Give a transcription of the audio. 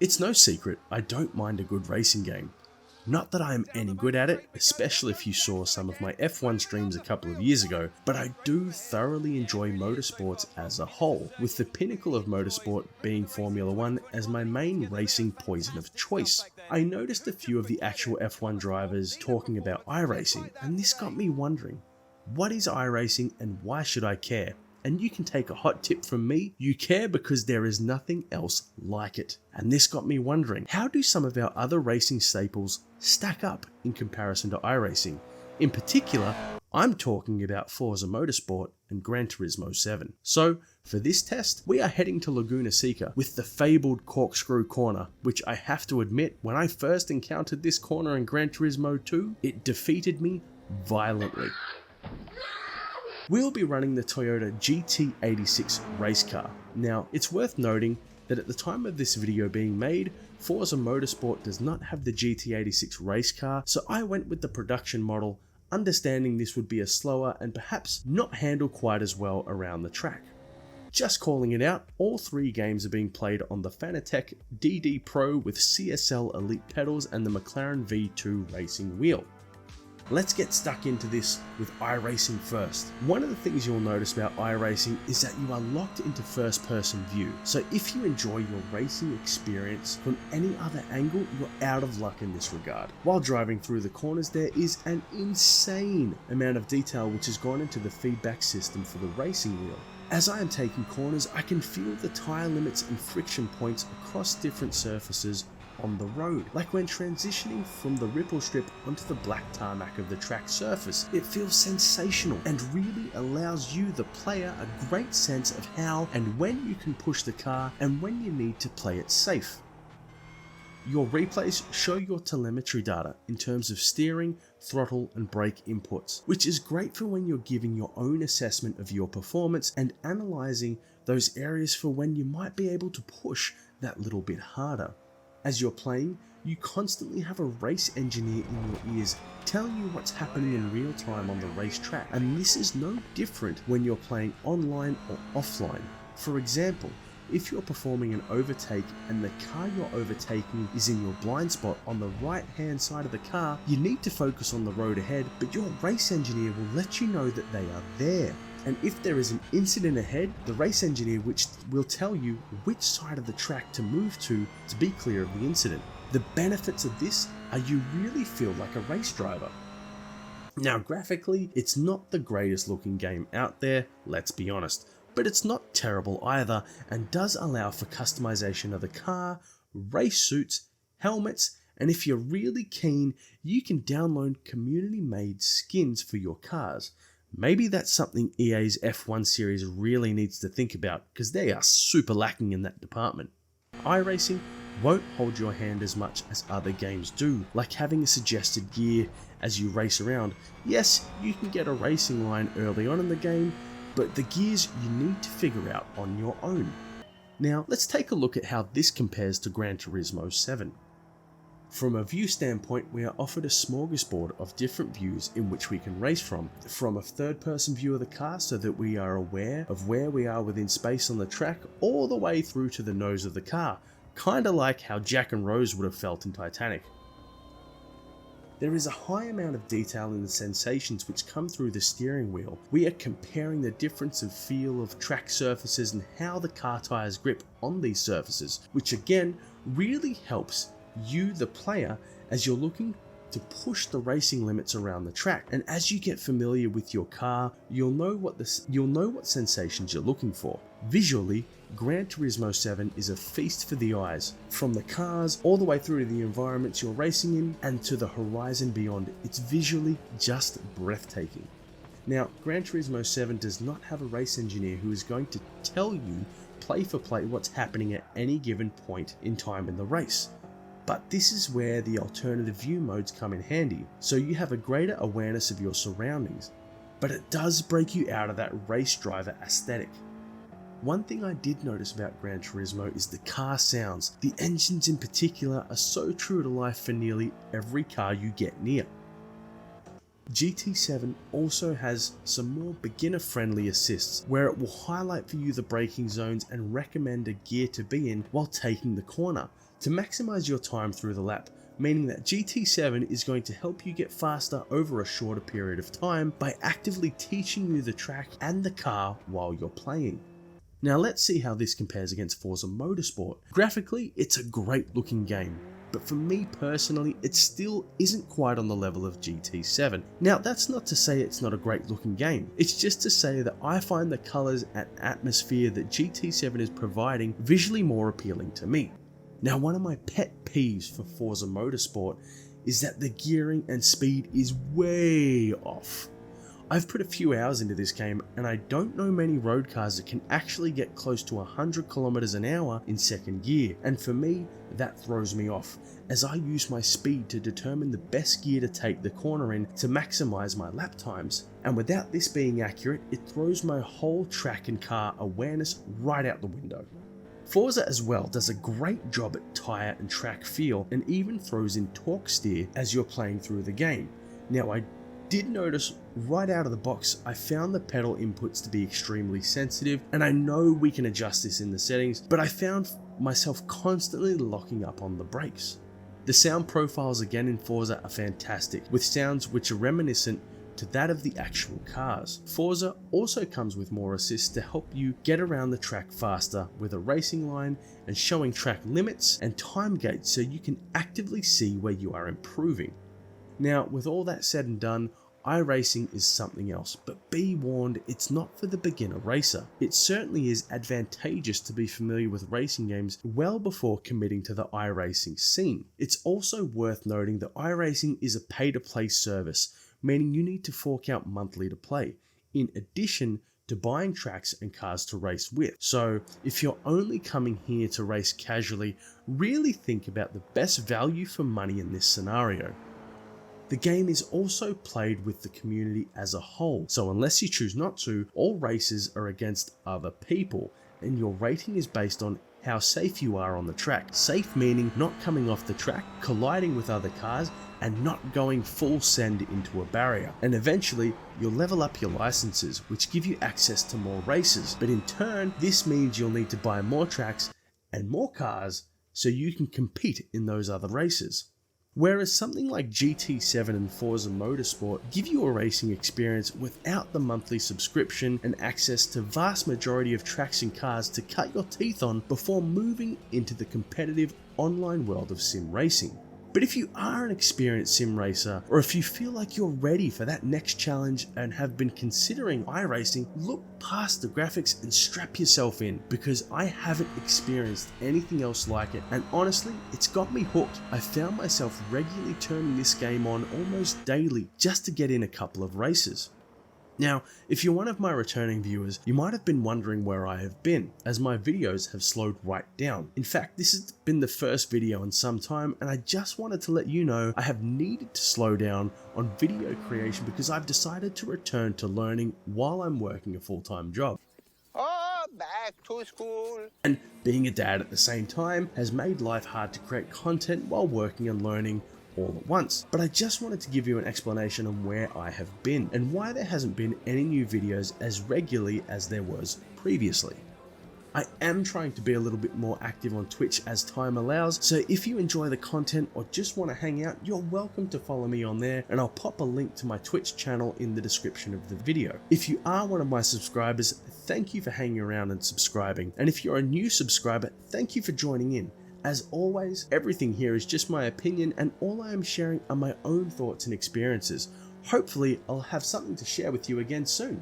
It's no secret, I don't mind a good racing game. Not that I am any good at it, especially if you saw some of my F1 streams a couple of years ago, but I do thoroughly enjoy motorsports as a whole, with the pinnacle of motorsport being Formula 1 as my main racing poison of choice. I noticed a few of the actual F1 drivers talking about iRacing, and this got me wondering, what is iRacing and why should I care? And you can take a hot tip from me, you care because there is nothing else like it. And this got me wondering, how do some of our other racing staples stack up in comparison to iRacing? In particular, I'm talking about Forza Motorsport and Gran Turismo 7. So, for this test, we are heading to Laguna Seca with the fabled corkscrew corner, which I have to admit, when I first encountered this corner in Gran Turismo 2, it defeated me violently. We'll be running the Toyota GT86 race car. Now, it's worth noting that at the time of this video being made, Forza Motorsport does not have the GT86 race car, so I went with the production model, understanding this would be a slower and perhaps not handle quite as well around the track. Just calling it out, all three games are being played on the Fanatec DD Pro with CSL Elite pedals and the McLaren V2 racing wheel. Let's get stuck into this with iRacing first. One of the things you'll notice about iRacing is that you are locked into first person view. So if you enjoy your racing experience from any other angle, you're out of luck in this regard. While driving through the corners, there is an insane amount of detail which has gone into the feedback system for the racing wheel. As I am taking corners, I can feel the tyre limits and friction points across different surfaces on the road, like when transitioning from the ripple strip onto the black tarmac of the track surface. It feels sensational and really allows you, the player, a great sense of how and when you can push the car and when you need to play it safe. Your replays show your telemetry data in terms of steering, throttle and brake inputs, which is great for when you're giving your own assessment of your performance and analysing those areas for when you might be able to push that little bit harder. As you're playing, you constantly have a race engineer in your ears telling you what's happening in real time on the racetrack, and this is no different when you're playing online or offline. For example, if you're performing an overtake and the car you're overtaking is in your blind spot on the right hand side of the car, you need to focus on the road ahead, but your race engineer will let you know that they are there. And if there is an incident ahead, the race engineer will tell you which side of the track to move to be clear of the incident. The benefits of this are you really feel like a race driver. Now graphically, it's not the greatest looking game out there, let's be honest, but it's not terrible either and does allow for customization of the car, race suits, helmets, and if you're really keen, you can download community made skins for your cars. Maybe that's something EA's F1 series really needs to think about, because they are super lacking in that department. iRacing won't hold your hand as much as other games do, like having a suggested gear as you race around. Yes, you can get a racing line early on in the game, but the gears you need to figure out on your own. Now, let's take a look at how this compares to Gran Turismo 7. From a view standpoint, we are offered a smorgasbord of different views in which we can race from a third-person view of the car so that we are aware of where we are within space on the track, all the way through to the nose of the car, kinda like how Jack and Rose would have felt in Titanic. There is a high amount of detail in the sensations which come through the steering wheel. We are comparing the difference of feel of track surfaces and how the car tyres grip on these surfaces, which again really helps you, the player, as you're looking to push the racing limits around the track. And as you get familiar with your car, you'll know what sensations you're looking for. Visually, Gran Turismo 7 is a feast for the eyes. From the cars all the way through to the environments you're racing in and to the horizon beyond, it's visually just breathtaking. Now, Gran Turismo 7 does not have a race engineer who is going to tell you play for play what's happening at any given point in time in the race. But this is where the alternative view modes come in handy, so you have a greater awareness of your surroundings. But it does break you out of that race driver aesthetic. One thing I did notice about Gran Turismo is the car sounds. The engines in particular are so true to life for nearly every car you get near. GT7 also has some more beginner-friendly assists, where it will highlight for you the braking zones and recommend a gear to be in while taking the corner, to maximize your time through the lap, meaning that GT7 is going to help you get faster over a shorter period of time by actively teaching you the track and the car while you're playing. Now let's see how this compares against Forza Motorsport. Graphically, it's a great looking game, but for me personally, it still isn't quite on the level of GT7. Now that's not to say it's not a great looking game, it's just to say that I find the colours and atmosphere that GT7 is providing visually more appealing to me. Now, one of my pet peeves for Forza Motorsport is that the gearing and speed is way off. I've put a few hours into this game and I don't know many road cars that can actually get close to 100 kilometers an hour in second gear, and for me that throws me off, as I use my speed to determine the best gear to take the corner in to maximize my lap times, and without this being accurate, it throws my whole track and car awareness right out the window. Forza as well does a great job at tyre and track feel, and even throws in torque steer as you're playing through the game. Now I did notice right out of the box I found the pedal inputs to be extremely sensitive, and I know we can adjust this in the settings, but I found myself constantly locking up on the brakes. The sound profiles again in Forza are fantastic, with sounds which are reminiscent to that of the actual cars. Forza also comes with more assists to help you get around the track faster, with a racing line and showing track limits and time gates so you can actively see where you are improving. Now, with all that said and done, iRacing is something else, but be warned, it's not for the beginner racer. It certainly is advantageous to be familiar with racing games well before committing to the iRacing scene. It's also worth noting that iRacing is a pay-to-play service, meaning you need to fork out monthly to play, in addition to buying tracks and cars to race with. So if you're only coming here to race casually, really think about the best value for money in this scenario. The game is also played with the community as a whole, so unless you choose not to, all races are against other people, and your rating is based on how safe you are on the track. Safe meaning not coming off the track, colliding with other cars, and not going full send into a barrier. And eventually, you'll level up your licenses, which give you access to more races, but in turn, this means you'll need to buy more tracks and more cars so you can compete in those other races. Whereas something like GT7 and Forza Motorsport give you a racing experience without the monthly subscription and access to vast majority of tracks and cars to cut your teeth on before moving into the competitive online world of sim racing. But if you are an experienced sim racer, or if you feel like you're ready for that next challenge and have been considering iRacing, look past the graphics and strap yourself in, because I haven't experienced anything else like it, and honestly, it's got me hooked. I found myself regularly turning this game on almost daily just to get in a couple of races. Now, if you're one of my returning viewers, you might have been wondering where I have been, as my videos have slowed right down. In fact, this has been the first video in some time, and I just wanted to let you know I have needed to slow down on video creation because I've decided to return to learning while I'm working a full-time job. Oh, back to school. And being a dad at the same time has made life hard to create content while working and learning all at once. But I just wanted to give you an explanation on where I have been and why there hasn't been any new videos as regularly as there was previously. I am trying to be a little bit more active on Twitch as time allows, so if you enjoy the content or just want to hang out, you're welcome to follow me on there, and I'll pop a link to my Twitch channel in the description of the video. If you are one of my subscribers, thank you for hanging around and subscribing, and if you're a new subscriber, thank you for joining in. As always, everything here is just my opinion, and all I am sharing are my own thoughts and experiences. Hopefully, I'll have something to share with you again soon.